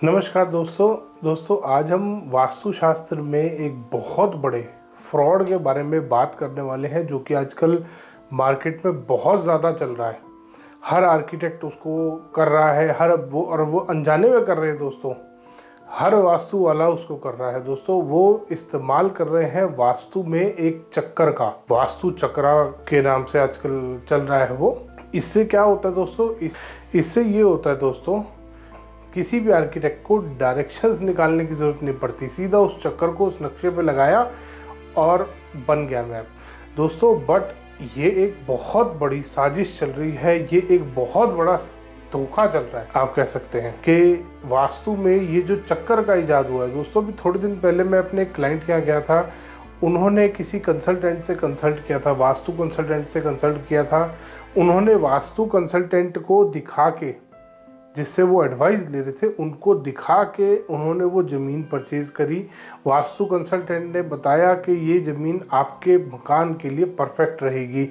नमस्कार दोस्तों आज हम वास्तुशास्त्र में एक बहुत बड़े फ्रॉड के बारे में बात करने वाले हैं जो कि आजकल मार्केट में बहुत ज़्यादा चल रहा है। हर आर्किटेक्ट उसको कर रहा है, वो अनजाने में कर रहे हैं दोस्तों। हर वास्तु वाला उसको कर रहा है दोस्तों। वो इस्तेमाल कर रहे हैं वास्तु में एक चक्कर का, वास्तु चक्रा के नाम से आजकल चल रहा है वो। इससे क्या होता है दोस्तों, इससे ये होता है दोस्तों, किसी भी आर्किटेक्ट को डायरेक्शंस निकालने की ज़रूरत नहीं पड़ती। सीधा उस चक्कर को उस नक्शे पे लगाया और बन गया मैप दोस्तों। बट ये एक बहुत बड़ी साजिश चल रही है, ये एक बहुत बड़ा धोखा चल रहा है, आप कह सकते हैं कि वास्तु में ये जो चक्कर का इजाद हुआ है दोस्तों। अभी थोड़े दिन पहले मैं अपने क्लाइंट के यहाँ गया था, उन्होंने किसी कंसल्टेंट से कंसल्ट किया था, वास्तु कंसल्टेंट से कंसल्ट किया था। उन्होंने वास्तु कंसल्टेंट को दिखा के, जिससे वो एडवाइस ले रहे थे, उनको दिखा के उन्होंने वो ज़मीन परचेज़ करी। वास्तु कंसल्टेंट ने बताया कि ये ज़मीन आपके मकान के लिए परफेक्ट रहेगी।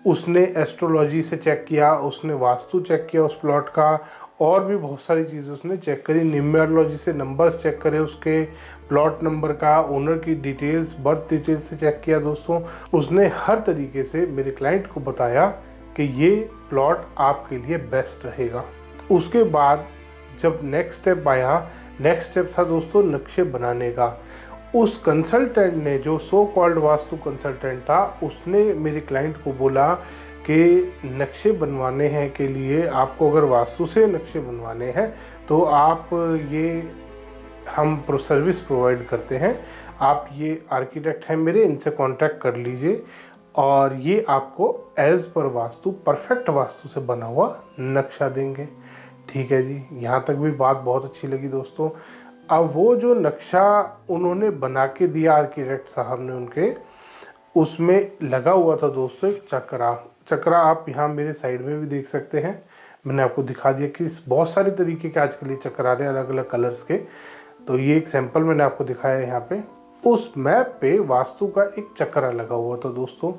उसने एस्ट्रोलॉजी से चेक किया, उसने वास्तु चेक किया उस प्लॉट का, और भी बहुत सारी चीज़ें उसने चेक करी। न्यूमेरोलॉजी से नंबर्स चेक करे, उसके प्लॉट नंबर का, ओनर की डिटेल्स, बर्थ डिटेल्स से चेक किया दोस्तों। उसने हर तरीके से मेरे क्लाइंट को बताया कि ये प्लॉट आपके लिए बेस्ट रहेगा। उसके बाद जब नेक्स्ट स्टेप था दोस्तों नक्शे बनाने का। उस कंसल्टेंट ने, जो सो कॉल्ड वास्तु कंसल्टेंट था, उसने मेरे क्लाइंट को बोला कि नक्शे बनवाने हैं के लिए आपको, अगर वास्तु से नक्शे बनवाने हैं तो आप हम सर्विस प्रोवाइड करते हैं, आप ये आर्किटेक्ट हैं मेरे, इनसे कांटेक्ट कर लीजिए और ये आपको as per vastu, perfect vastu से बना हुआ नक्शा देंगे। ठीक है जी, यहाँ तक भी बात बहुत अच्छी लगी दोस्तों। अब वो जो नक्शा उन्होंने बना के दिया आर्किटेक्ट साहब ने उनके, उसमें लगा हुआ था दोस्तों एक चक्रा आप यहाँ मेरे साइड में भी देख सकते हैं। मैंने आपको दिखा दिया कि बहुत सारे तरीके के आजकल ये चक्र आ रहे हैं अलग अलग कलर्स के। तो ये एक सैंपल मैंने आपको दिखाया है यहाँ पे। उस मैप पे वास्तु का एक चक्रा लगा हुआ था दोस्तों।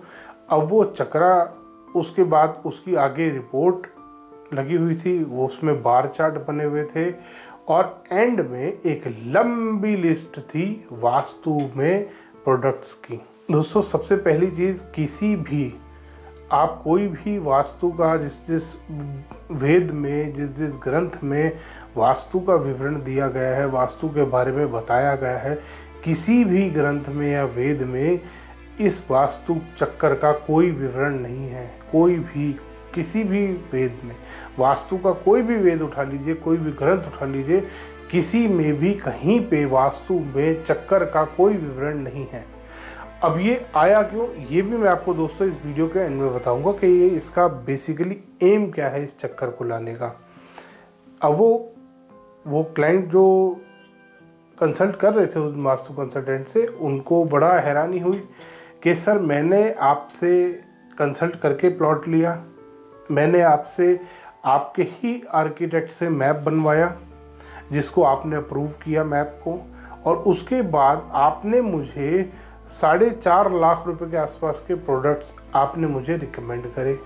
अब वो चक्रा, उसके बाद उसकी आगे रिपोर्ट लगी हुई थी, वो उसमें बार चार्ट बने हुए थे, और एंड में एक लंबी लिस्ट थी वास्तु में प्रोडक्ट्स की दोस्तों। सबसे पहली चीज़, किसी भी आप कोई भी वास्तु का जिस वेद में, जिस ग्रंथ में वास्तु का विवरण दिया गया है, वास्तु के बारे में बताया गया है, किसी भी ग्रंथ में या वेद में इस वास्तु चक्कर का कोई विवरण नहीं है। कोई भी, किसी भी वेद में, वास्तु का कोई भी वेद उठा लीजिए, कोई भी ग्रंथ उठा लीजिए, किसी में भी कहीं पे वास्तु में चक्कर का कोई विवरण नहीं है। अब ये आया क्यों, ये भी मैं आपको दोस्तों इस वीडियो के एंड में बताऊंगा कि ये इसका बेसिकली एम क्या है इस चक्कर को लाने का। अब वो क्लाइंट जो कंसल्ट कर रहे थे उस वास्तु कंसल्टेंट से, उनको बड़ा हैरानी हुई कि सर मैंने आपसे कंसल्ट करके प्लॉट लिया, मैंने आपसे, आपके ही आर्किटेक्ट से मैप बनवाया जिसको आपने अप्रूव किया मैप को, और उसके बाद आपने मुझे 4.5 लाख रुपए के आसपास के प्रोडक्ट्स आपने मुझे रिकमेंड करे।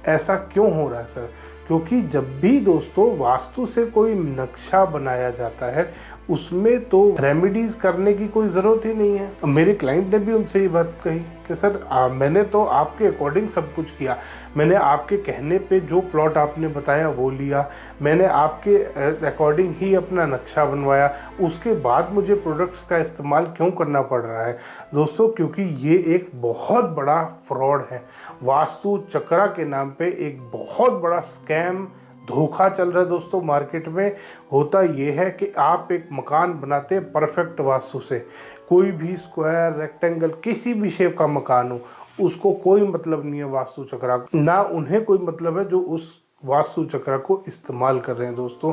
ऐसा क्यों हो रहा है सर? क्योंकि जब भी दोस्तों वास्तु से कोई नक्शा बनाया जाता है, उसमें तो रेमेडीज करने की कोई ज़रूरत ही नहीं है। मेरे क्लाइंट ने भी उनसे ये बात कही कि सर मैंने तो आपके अकॉर्डिंग सब कुछ किया, मैंने आपके कहने पे जो प्लॉट आपने बताया वो लिया, मैंने आपके अकॉर्डिंग ही अपना नक्शा बनवाया, उसके बाद मुझे प्रोडक्ट्स का इस्तेमाल क्यों करना पड़ रहा है दोस्तों? क्योंकि ये एक बहुत बड़ा फ्रॉड है। वास्तु चक्रा के नाम पे एक बहुत बड़ा स्कैम, धोखा चल रहा है दोस्तों मार्केट में। होता ये है कि आप एक मकान बनाते हैं परफेक्ट वास्तु से, कोई भी स्क्वायर, रेक्टेंगल, किसी भी शेप का मकान हो, उसको कोई मतलब नहीं है वास्तु चक्रा, ना उन्हें कोई मतलब है जो उस वास्तु चक्र को इस्तेमाल कर रहे हैं दोस्तों।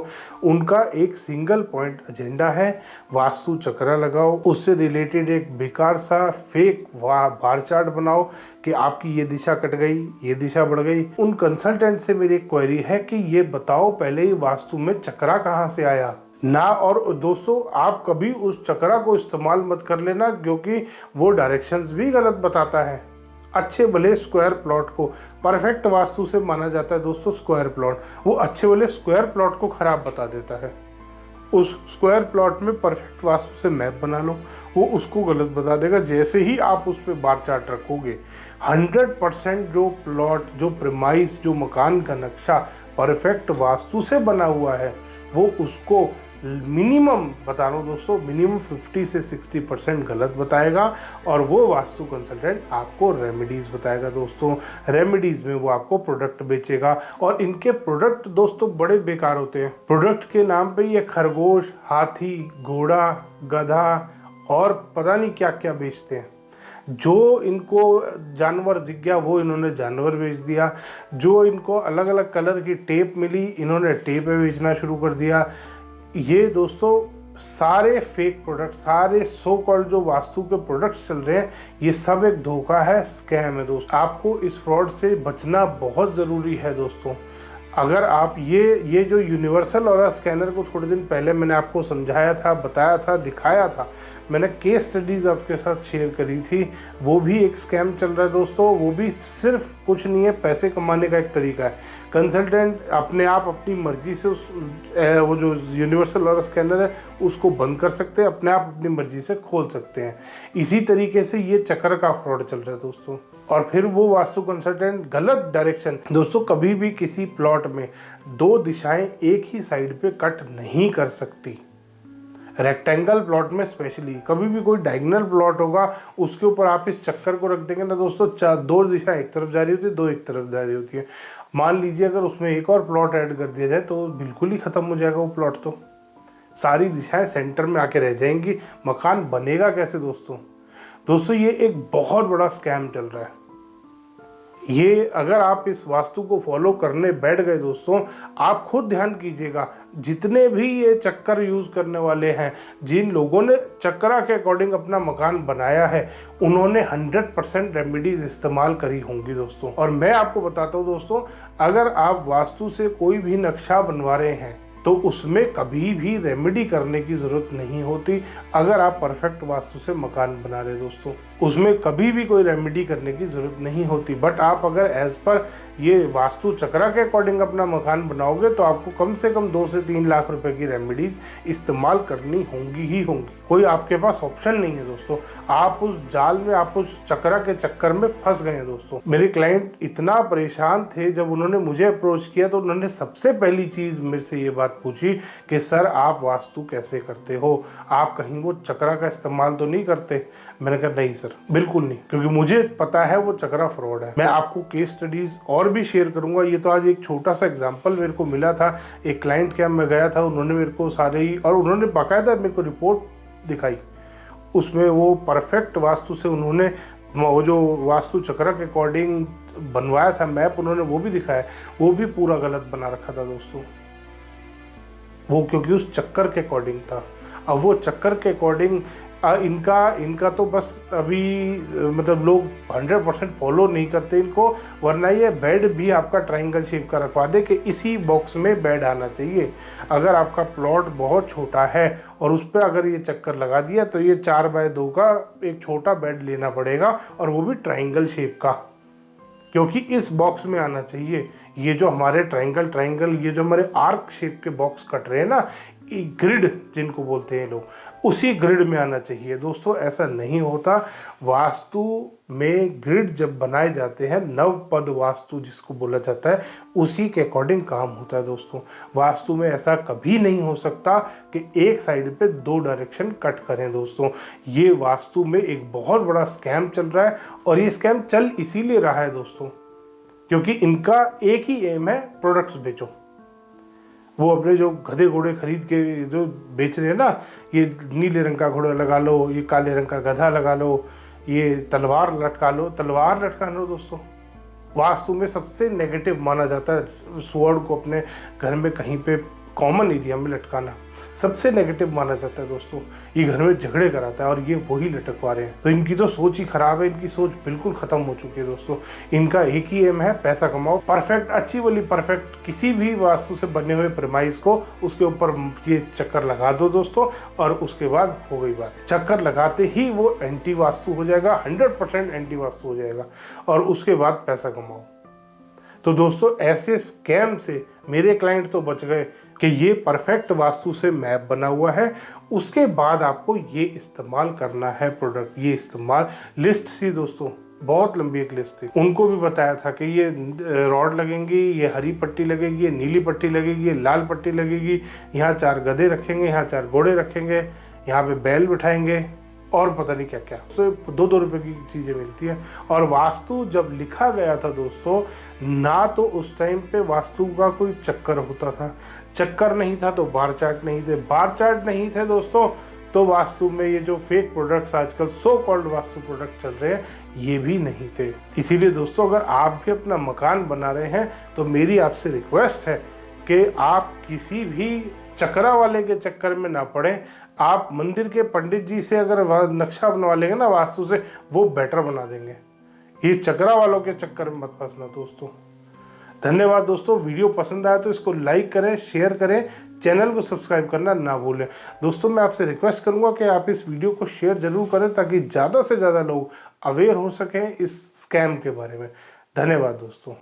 उनका एक सिंगल पॉइंट एजेंडा है, वास्तु चक्र लगाओ, उससे रिलेटेड एक बेकार सा फेक बार चार्ट बनाओ कि आपकी ये दिशा कट गई, ये दिशा बढ़ गई। उन कंसल्टेंट से मेरी एक क्वेरी है कि ये बताओ पहले ही वास्तु में चक्रा कहाँ से आया ना। और दोस्तों आप कभी उस चक्रा को इस्तेमाल मत कर लेना, क्योंकि वो डायरेक्शंस भी गलत बताता है। अच्छे भले स्क्वायर प्लॉट को परफेक्ट वास्तु से माना जाता है दोस्तों स्क्वायर प्लॉट, वो अच्छे भले स्क्वायर प्लॉट को खराब बता देता है। उस स्क्वायर प्लॉट में परफेक्ट वास्तु से मैप बना लो, वो उसको गलत बता देगा। जैसे ही आप उस पर बार चार्ट रखोगे 100% जो प्लॉट, जो प्रीमाइस, जो मकान का नक्शा परफेक्ट वास्तु से बना हुआ है वो उसको मिनिमम बता रहा हूँ दोस्तों, मिनिमम 50 से 60% गलत बताएगा। और वो वास्तु कंसल्टेंट आपको रेमेडीज़ बताएगा दोस्तों। रेमेडीज़ में वो आपको प्रोडक्ट बेचेगा और इनके प्रोडक्ट दोस्तों बड़े बेकार होते हैं। प्रोडक्ट के नाम पे ये खरगोश, हाथी, घोड़ा, गधा और पता नहीं क्या क्या बेचते हैं। जो इनको जानवर दिख गया वो इन्होंने जानवर बेच दिया, जो इनको अलग अलग कलर की टेप मिली इन्होंने टेप बेचना शुरू कर दिया। ये दोस्तों सारे फेक प्रोडक्ट, सारे सो कॉल्ड जो वास्तु के प्रोडक्ट्स चल रहे हैं, ये सब एक धोखा है, स्कैम है दोस्तों। आपको इस फ्रॉड से बचना बहुत ज़रूरी है दोस्तों। अगर आप ये जो यूनिवर्सल ऑरा स्कैनर को थोड़े दिन पहले मैंने आपको समझाया था, बताया था, दिखाया था, मैंने केस स्टडीज़ आपके साथ शेयर करी थी, वो भी एक स्कैम चल रहा है दोस्तों। वो भी सिर्फ कुछ नहीं है, पैसे कमाने का एक तरीका है। कंसल्टेंट अपने आप अपनी मर्जी से वो जो यूनिवर्सल ऑरा स्कैनर है उसको बंद कर सकते हैं, अपने आप अपनी मर्जी से खोल सकते हैं। इसी तरीके से ये चक्र का फ्रॉड चल रहा है दोस्तों। और फिर वो वास्तु कंसल्टेंट गलत डायरेक्शन दोस्तों, कभी भी किसी प्लॉट में 2 दिशाएं एक ही साइड पे कट नहीं कर सकती। रेक्टेंगल प्लॉट में स्पेशली, कभी भी कोई डायगोनल प्लॉट होगा उसके ऊपर आप इस चक्कर को रख देंगे ना दोस्तों, 2 दिशा एक तरफ जा रही होती है, 2 एक तरफ जा रही होती है। मान लीजिए अगर उसमें एक और प्लॉट ऐड कर दिया जाए तो बिल्कुल ही खत्म हो जाएगा वो प्लॉट। तो सारी दिशाएं सेंटर में आके रह जाएंगी, मकान बनेगा कैसे दोस्तों? ये एक बहुत बड़ा स्कैम चल रहा है। ये अगर आप इस वास्तु को फॉलो करने बैठ गए दोस्तों, आप खुद ध्यान कीजिएगा, जितने भी ये चक्कर यूज़ करने वाले हैं, जिन लोगों ने चक्रा के अकॉर्डिंग अपना मकान बनाया है, उन्होंने 100% रेमेडीज इस्तेमाल करी होंगी दोस्तों। और मैं आपको बताता हूँ दोस्तों, अगर आप वास्तु से कोई भी नक्शा बनवा रहे हैं तो उसमें कभी भी रेमेडी करने की ज़रूरत नहीं होती। अगर आप परफेक्ट वास्तु से मकान बना रहे दोस्तों, उसमें कभी भी कोई रेमेडी करने की ज़रूरत नहीं होती। बट आप अगर एज पर ये वास्तु चक्रा के अकॉर्डिंग अपना मकान बनाओगे तो आपको कम से कम 2 से 3 लाख रुपए की रेमेडीज इस्तेमाल करनी होंगी ही होंगी। कोई आपके पास ऑप्शन नहीं है दोस्तों। आप उस जाल में, आप उस चक्रा के चक्कर में फंस गए हैं दोस्तों। मेरे क्लाइंट इतना परेशान थे, जब उन्होंने मुझे अप्रोच किया तो उन्होंने सबसे पहली चीज़ मेरे से ये बात पूछी कि सर आप वास्तु कैसे करते हो, आप कहीं वो चक्रा का इस्तेमाल तो नहीं करते? मैंने कहा नहीं सर, बिल्कुल नहीं, क्योंकि मुझे पता है वो चक्रा फ्रॉड है। मैं आपको केस स्टडीज और भी शेयर करूंगा। ये तो आज एक छोटा सा एग्जांपल मेरे को मिला था। एक क्लाइंट के मैं गया था, उन्होंने मेरे को सारे ही, और उन्होंने बाकायदा मेरे को रिपोर्ट दिखाई, उसमें वो परफेक्ट वास्तु से उन्होंने वो जो वास्तु चक्र के अकॉर्डिंग बनवाया था मैप, उन्होंने वो भी दिखाया, वो भी पूरा गलत बना रखा था दोस्तों। वो क्योंकि उस चक्कर के अकॉर्डिंग था। अब वो चक्कर के अकॉर्डिंग इनका तो बस अभी मतलब लोग 100% फॉलो नहीं करते इनको, वरना ये बेड भी आपका ट्रायंगल शेप का रखवा दे कि इसी बॉक्स में बेड आना चाहिए। अगर आपका प्लॉट बहुत छोटा है और उस पर अगर ये चक्कर लगा दिया तो ये 4x2 का एक छोटा बेड लेना पड़ेगा, और वो भी ट्रायंगल शेप का, क्योंकि इस बॉक्स में आना चाहिए। ये जो हमारे ट्रायंगल ये जो हमारे आर्क शेप के बॉक्स कट रहे हैं ना, ग्रिड जिनको बोलते हैं लोग, उसी ग्रिड में आना चाहिए दोस्तों। ऐसा नहीं होता। वास्तु में ग्रिड जब बनाए जाते हैं, नवपद वास्तु जिसको बोला जाता है, उसी के अकॉर्डिंग काम होता है दोस्तों। वास्तु में ऐसा कभी नहीं हो सकता कि एक साइड पे 2 डायरेक्शन कट करें दोस्तों। ये वास्तु में एक बहुत बड़ा स्कैम चल रहा है, और ये स्कैम चल इसीलिए रहा है दोस्तों क्योंकि इनका एक ही एम है, प्रोडक्ट्स बेचो। वो अपने जो गधे घोड़े खरीद के जो बेच रहे हैं ना, ये नीले रंग का घोड़ा लगा लो, ये काले रंग का गधा लगा लो, ये तलवार लटका लो, तलवार लटका लो दोस्तों। वास्तु में सबसे नेगेटिव माना जाता है स्वॉर्ड को अपने घर में कहीं पे कॉमन एरिया में लटकाना, सबसे नेगेटिव माना जाता है दोस्तों। ये घर में झगड़े कराता है और ये वही लटकवा रहे हैं। तो इनकी तो सोच ही खराब है, इनकी सोच बिल्कुल खत्म हो चुकी है दोस्तों। इनका एक ही एम है, पैसा कमाओ। परफेक्ट, अच्छी वाली परफेक्ट किसी भी वास्तु से बने हुए प्रेमाइस को उसके ऊपर ये चक्कर लगा दो दोस्तों, और उसके बाद हो गई बात। चक्कर लगाते ही वो एंटी वास्तु हो जाएगा, 100% एंटी वास्तु हो जाएगा, और उसके बाद पैसा कमाओ। तो दोस्तों ऐसे स्कैम से मेरे क्लाइंट तो बच गए कि ये परफेक्ट वास्तु से मैप बना हुआ है, उसके बाद आपको ये इस्तेमाल करना है प्रोडक्ट। ये इस्तेमाल लिस्ट सी दोस्तों, बहुत लंबी एक लिस्ट थी। उनको भी बताया था कि ये रॉड लगेंगी, ये हरी पट्टी लगेगी, ये नीली पट्टी लगेगी, ये लाल पट्टी लगेगी, यहाँ 4 गधे रखेंगे, यहाँ 4 घोड़े रखेंगे, यहाँ पे बैल बिठाएंगे और पता नहीं क्या क्या। तो 2-2 रुपए की चीज़ें मिलती हैं। और वास्तु जब लिखा गया था दोस्तों, ना तो उस टाइम पे वास्तु का कोई चक्कर होता था, चक्कर नहीं था तो बार चार्ट नहीं थे, बार चार्ट नहीं थे दोस्तों तो वास्तु में ये जो फेक प्रोडक्ट्स आजकल सो कॉल्ड वास्तु प्रोडक्ट चल रहे हैं ये भी नहीं थे। इसीलिए दोस्तों अगर आप भी अपना मकान बना रहे हैं तो मेरी आपसे रिक्वेस्ट है कि आप किसी भी चक्रा वाले के चक्कर में ना पड़े। आप मंदिर के पंडित जी से अगर नक्शा बनवा लेंगे ना वास्तु से, वो बेटर बना देंगे। ये चक्रा वालों के चक्कर में मत फंसना दोस्तों। धन्यवाद दोस्तों। वीडियो पसंद आया तो इसको लाइक करें, शेयर करें, चैनल को सब्सक्राइब करना ना भूलें। दोस्तों मैं आपसे रिक्वेस्ट करूंगा कि आप इस वीडियो को शेयर जरूर करें ताकि ज़्यादा से ज़्यादा लोग अवेयर हो सकें इस स्कैम के बारे में। धन्यवाद दोस्तों।